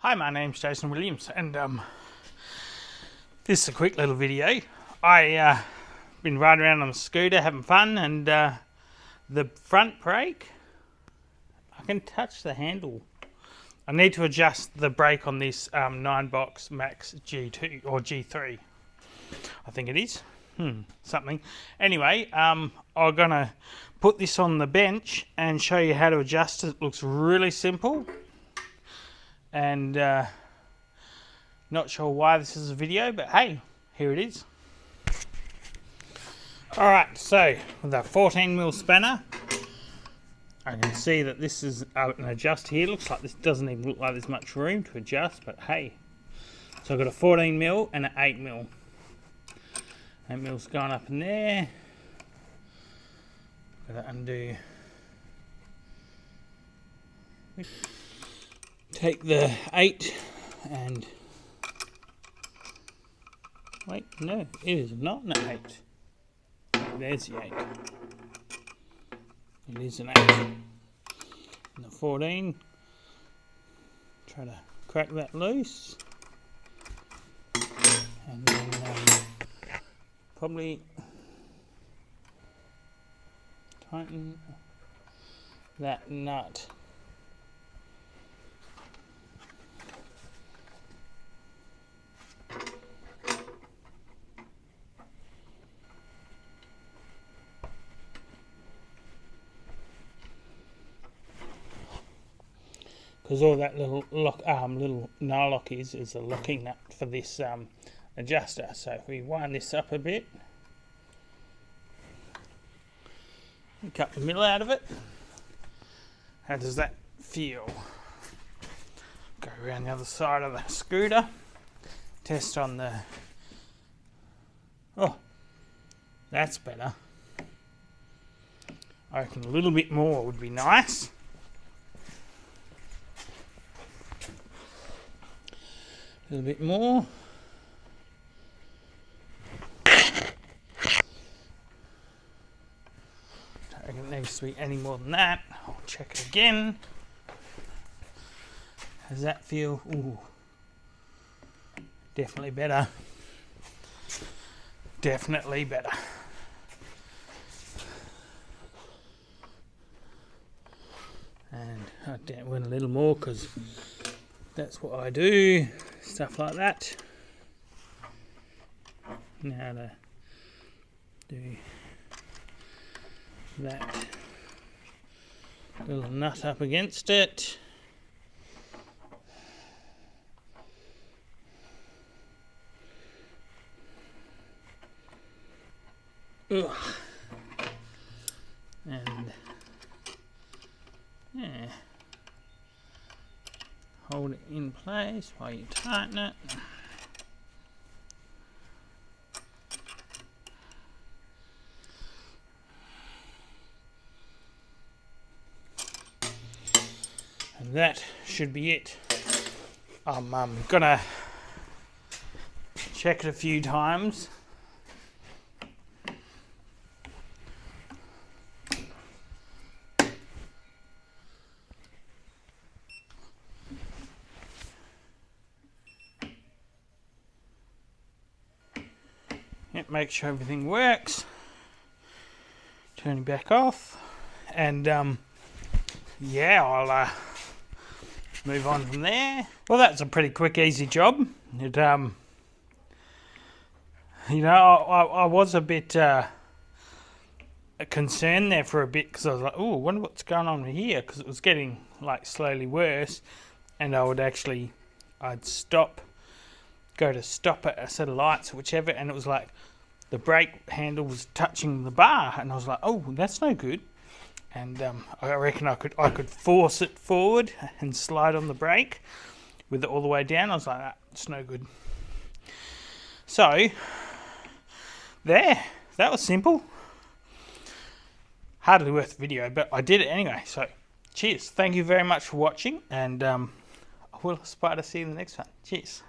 Hi, my name's Jason Williams, and this is a quick little video. I been riding around on a scooter having fun, and the front brake, I can touch the handle. I need to adjust the brake on this ninebot maxG2 or G3. I think it is. Something. Anyway, I'm gonna put this on the bench and show you how to adjust it. It looks really simple. And not sure why this is a video, but hey, here it is. Alright, so with a 14mm spanner, I can see that this is an adjust here. Looks like this doesn't even look like there's much room to adjust, but hey. So I've got a 14mm and an 8mm. 8mm's going up in there. Gotta undo. Take the 8 and wait, no, it is not an 8. There's the 8. It is an 8. And the 14. Try to crack that loose. And then probably tighten that nut. Because all that little nylock is a locking nut for this adjuster. So if we wind this up a bit, cut the middle out of it. How does that feel? Go around the other side of the scooter. Test on the. Oh, that's better. I reckon a little bit more would be nice. A little bit more. Don't reckon it needs to be any more than that. I'll check it again. How does that feel? Ooh. Definitely better. Definitely better. And I went a little more because that's what I do. Stuff like that. Now to do that little nut up against it. Ugh. And yeah. Hold it in place while you tighten it. And that should be it. I'm gonna check it a few times. Yep, make sure everything works. Turn it back off, and yeah, I'll move on from there. Well, that's a pretty quick, easy job. It you know, I was a bit concerned there for a bit because I was like, oh, I wonder what's going on here, because it was getting like slowly worse, and I'd stop. Go to stop at a set of lights or whichever, and it was like the brake handle was touching the bar, and I was like, oh, that's no good. And I reckon I could force it forward and slide on the brake with it all the way down. I was like, that's no good. So there, that was simple. Hardly worth the video, but I did it anyway. So cheers, thank you very much for watching, and I will aspire to see you in the next one. Cheers.